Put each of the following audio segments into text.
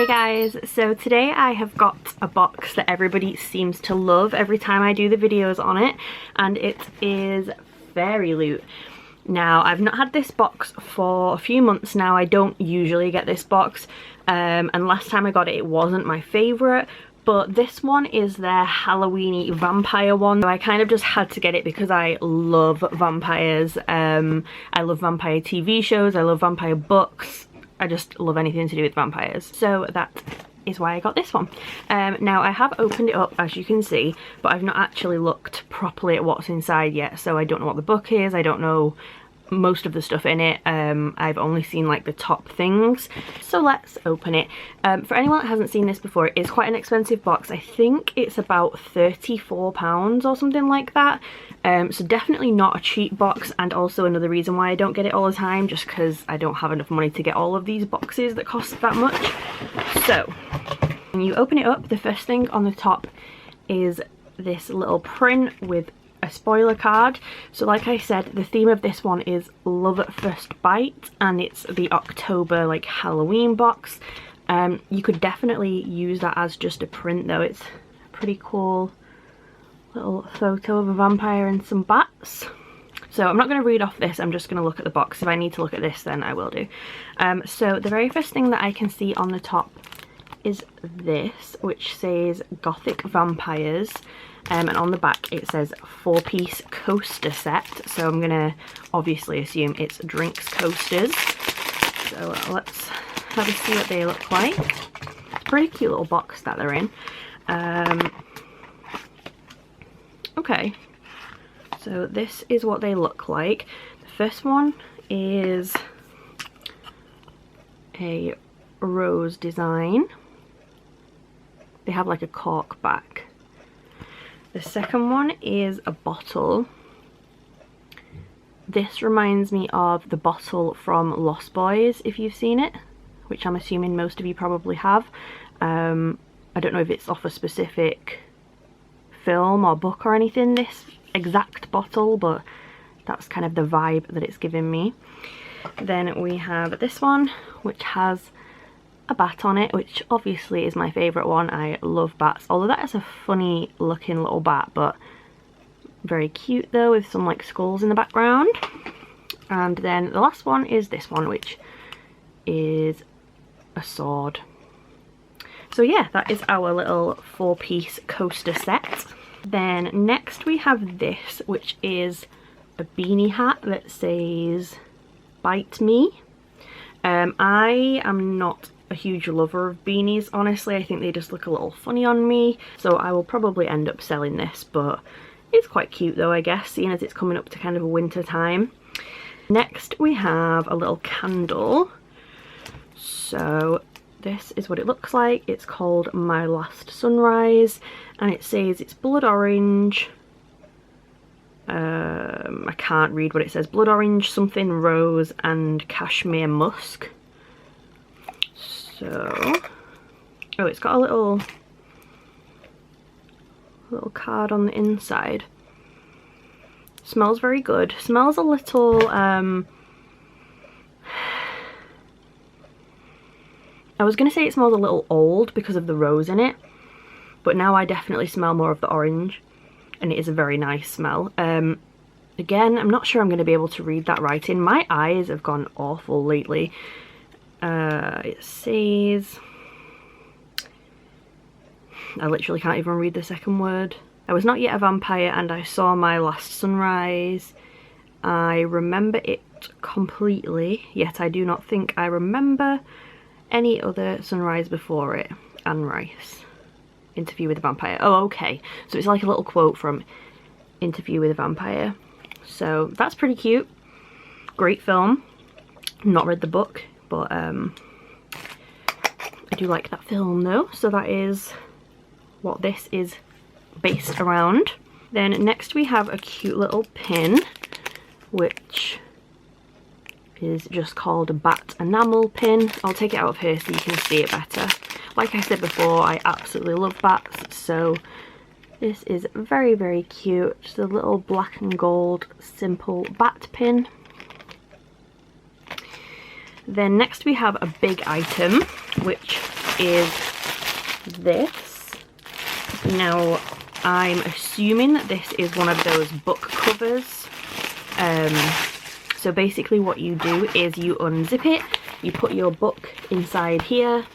Hey guys, so today I have got a box that everybody seems to love every time I do the videos on it, and it is FairyLoot. Now, I've not had this box for a few months now. I don't usually get this box, and last time I got it, it wasn't my favourite, but this one is their Halloween-y vampire one. So I kind of just had to get it because I love vampires. I love vampire TV shows, I love vampire books. I just love anything to do with vampires. So that is why I got this one. Now I have opened it up, as you can see, but I've not actually looked properly at what's inside yet. So I don't know what the book is, I don't know most of the stuff in it. I've only seen like the top things. So let's open it. For anyone that hasn't seen this before, it is quite an expensive box. I think it's about £34 or something like that. So definitely not a cheap box, and also another reason why I don't get it all the time, just because I don't have enough money to get all of these boxes that cost that much. So when you open it up, the first thing on the top is this little print with a spoiler card. So like I said, the theme of this one is Love at First Bite, and it's the October like Halloween box. You could definitely use that as just a print though. It's a pretty cool little photo of a vampire and some bats. So I'm not going to read off this, I'm just going to look at the box. If I need to look at this, then I will do. So the very first thing that I can see on the top is this, which says Gothic Vampires. And on the back it says 4-piece coaster set. So I'm going to obviously assume it's drinks coasters. So let's have a see what they look like. It's a pretty cute little box that they're in. Okay, so this is what they look like. The first one is a rose design. They have like a cork back. The second one is a bottle. This reminds me of the bottle from Lost Boys, if you've seen it, which I'm assuming most of you probably have. I don't know if it's off a specific film or book or anything, this exact bottle, but that's kind of the vibe that it's giving me. Then we have this one, which has a bat on it, which obviously is my favourite one. I love bats, although that is a funny looking little bat, but very cute though, with some like skulls in the background. And then the last one is this one, which is a sword. So yeah, that is our little 4-piece coaster set. Then next we have this, which is a beanie hat that says Bite Me. I am not a huge lover of beanies, honestly. I think they just look a little funny on me, so I will probably end up selling this, but it's quite cute though, I guess, seeing as it's coming up to kind of a winter time. Next we have a little candle. So this is what it looks like. It's called My Last Sunrise, and it says it's blood orange. I can't read what it says. Blood orange, something rose, and cashmere musk. So, oh, it's got a little card on the inside. Smells very good. Smells a little I was going to say it smells a little old because of the rose in it, but now I definitely smell more of the orange, and it is a very nice smell. Again, I'm not sure I'm going to be able to read that writing. My eyes have gone awful lately. It says... I literally can't even read the second word. I was not yet a vampire and I saw my last sunrise. I remember it completely, yet I do not think I remember any other sunrise before it. Anne Rice. Interview with a Vampire. Oh, okay. So it's like a little quote from Interview with a Vampire. So that's pretty cute. Great film. Not read the book, but I do like that film though. So that is what this is based around. Then next we have a cute little pin, which is just called a bat enamel pin. I'll take it out of here so you can see it better. Like I said before, I absolutely love bats, so this is very, very cute. Just a little black and gold simple bat pin. Then next we have a big item, which is this. Now, I'm assuming that this is one of those book covers. So basically what you do is you unzip it, you put your book inside here,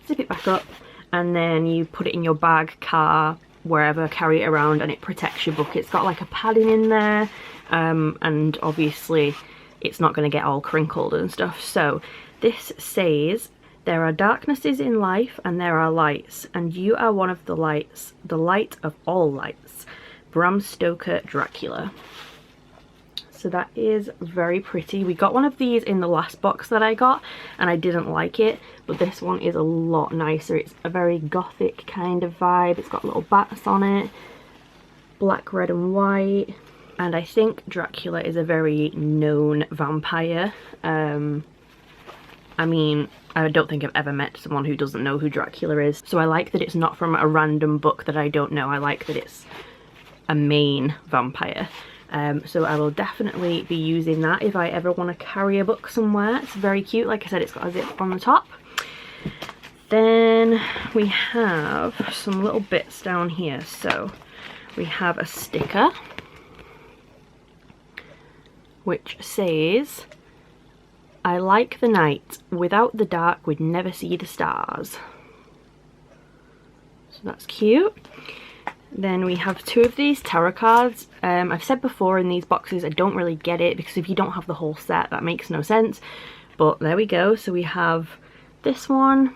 zip it back up, and then you put it in your bag, car, wherever, carry it around, and it protects your book. It's got like a padding in there, and obviously it's not going to get all crinkled and stuff. So this says, there are darknesses in life and there are lights, and you are one of the lights, the light of all lights. Bram Stoker, Dracula. So that is very pretty. We got one of these in the last box that I got and I didn't like it, but this one is a lot nicer. It's a very gothic kind of vibe. It's got little bats on it, black, red and white, and I think Dracula is a very known vampire. I mean, I don't think I've ever met someone who doesn't know who Dracula is, so I like that it's not from a random book that I don't know. I like that it's a main vampire. So I will definitely be using that if I ever want to carry a book somewhere. It's very cute. Like I said, it's got a zip on the top. Then we have some little bits down here. So we have a sticker which says, I like the night. Without the dark, we'd never see the stars. So that's cute. Then we have two of these tarot cards. I've said before in these boxes I don't really get it, because if you don't have the whole set that makes no sense. But there we go. So we have this one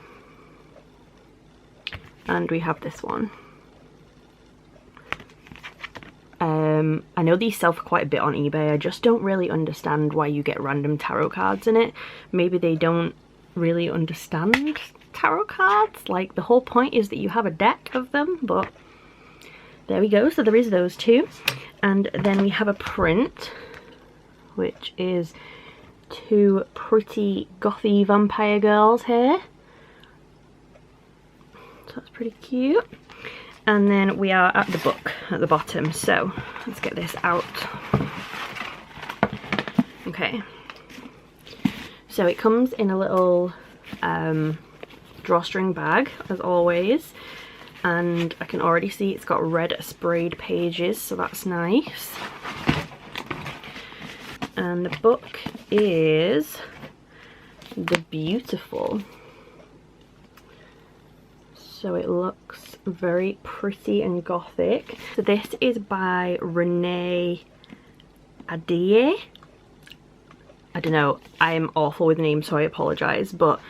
and we have this one. I know these sell for quite a bit on eBay. I just don't really understand why you get random tarot cards in it. Maybe they don't really understand tarot cards. Like, the whole point is that you have a deck of them, but there we go. So there is those two. And then we have a print, which is two pretty gothy vampire girls here. So that's pretty cute. And then we are at the book at the bottom. So let's get this out. Okay. So it comes in a little drawstring bag, as always. And I can already see it's got red sprayed pages, so that's nice. And the book is The Beautiful. So it looks very pretty and gothic. So this is by Renee Adie. I don't know, I am awful with names, so I apologise, but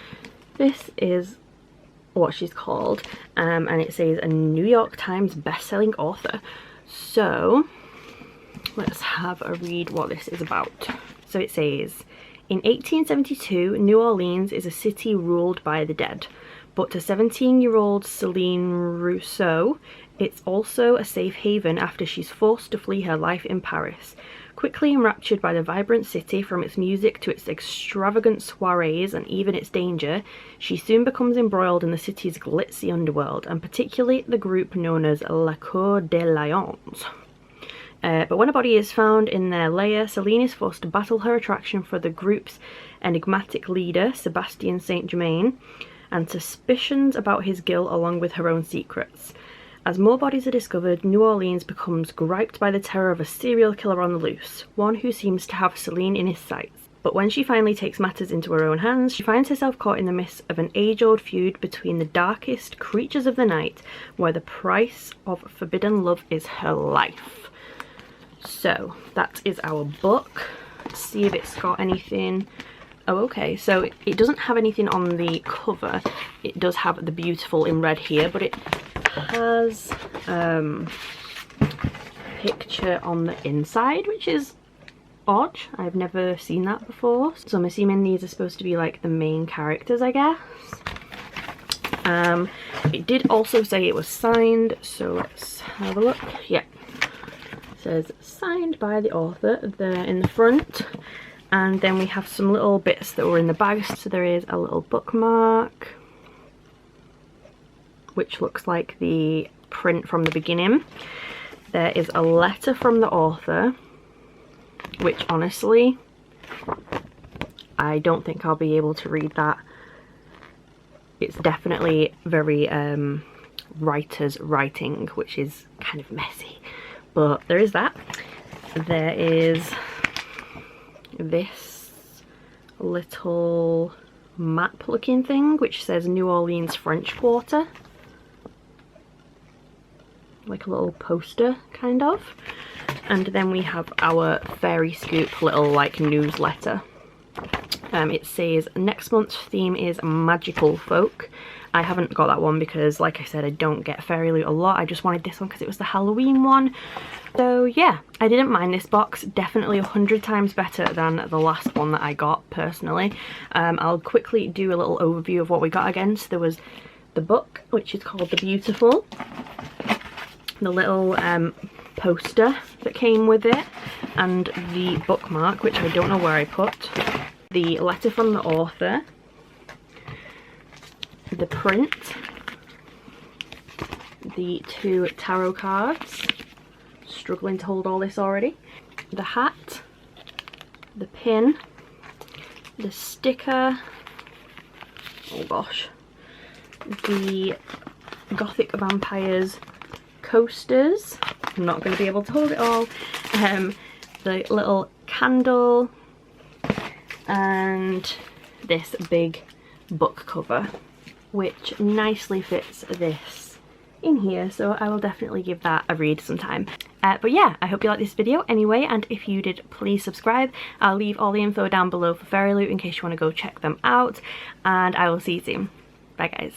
this is what she's called, and it says a New York Times best-selling author. So let's have a read what this is about. So it says, in 1872, New Orleans is a city ruled by the dead, but to 17-year-old Celine Rousseau, it's also a safe haven after she's forced to flee her life in Paris. Quickly enraptured by the vibrant city, from its music to its extravagant soirees and even its danger, she soon becomes embroiled in the city's glitzy underworld, and particularly the group known as La Cour des Lions. But when a body is found in their lair, Celine is forced to battle her attraction for the group's enigmatic leader, Sebastien Saint-Germain, and suspicions about his guilt along with her own secrets. As more bodies are discovered, New Orleans becomes griped by the terror of a serial killer on the loose, one who seems to have Celine in his sights. But when she finally takes matters into her own hands, she finds herself caught in the midst of an age-old feud between the darkest creatures of the night, where the price of forbidden love is her life. So that is our book. Let's see if it's got anything. Oh, okay, so it doesn't have anything on the cover. It does have The Beautiful in red here, but it has a picture on the inside, which is odd. I've never seen that before. So I'm assuming these are supposed to be like the main characters, I guess. It did also say it was signed, so let's have a look. Yeah, it says signed by the author there in the front. And then we have some little bits that were in the bag. So there is a little bookmark, which looks like the print from the beginning. There is a letter from the author, which honestly, I don't think I'll be able to read that it's definitely very writer's writing, which is kind of messy. But there is that. There is this little map looking thing which says New Orleans French Quarter. Like a little poster, kind of. And then we have our Fairy Scoop little like newsletter. It says next month's theme is magical folk. I haven't got that one because, like I said, I don't get FairyLoot a lot. I just wanted this one because it was the Halloween one. So yeah, I didn't mind this box. Definitely 100 times better than the last one that I got, personally. I'll quickly do a little overview of what we got again. So there was the book, which is called The Beautiful. The little poster that came with it. And the bookmark, which I don't know where I put. The letter from the author. The print, the 2 tarot cards, struggling to hold all this already, the hat, the pin, the sticker, oh gosh, the Gothic Vampires coasters, I'm not going to be able to hold it all, the little candle, and this big book cover, which nicely fits this in here, so I will definitely give that a read sometime. But yeah, I hope you liked this video anyway, and if you did, please subscribe. I'll leave all the info down below for FairyLoot in case you want to go check them out, and I will see you soon. Bye guys.